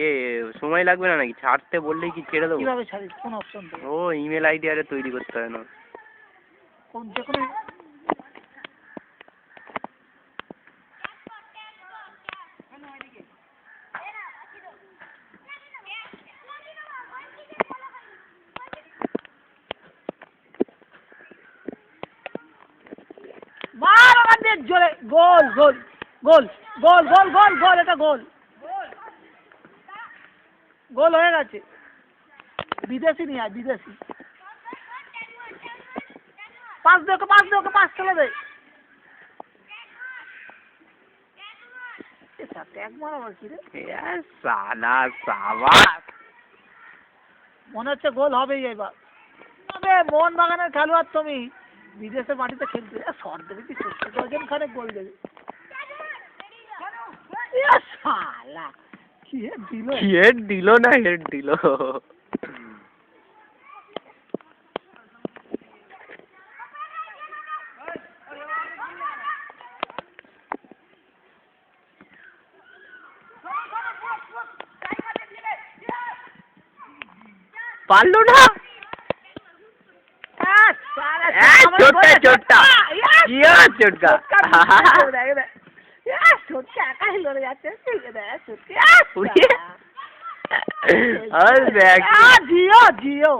এ সময় লাগবে না নাকি? ছাড়তে বললেই কি ছেড়ে দেবো? কিভাবে ছাড়িস? কোন অপশন দেবে? ও ইমেল আইডি আরে তৈরি করতে হয় না। কোন যে কোনো মার আমাদের জোরে গোল গোল গোল গোল গোল গোল গোল এটা গোল গোল হয়ে গেছে। বিদেশি নিয়ে আয় বিদেশি। পাস দে ওকে পাস চলে দে। ট্যাগ মারাবার কি রে? সালা সাবাস। মনে হচ্ছে গোল হবেই এবার। তবে মোহনবাগানের খেলোয়াড় তুমি বিদেশের মাটিতে খেলতে শর্ট দেবে কি 70,000 খানে গোল দেবে। শালা কি হেড দিল না হেড দিল। পারলো না। চোটটা চোটটা চোটকা লড়ে যাচ্ছে জিও জিও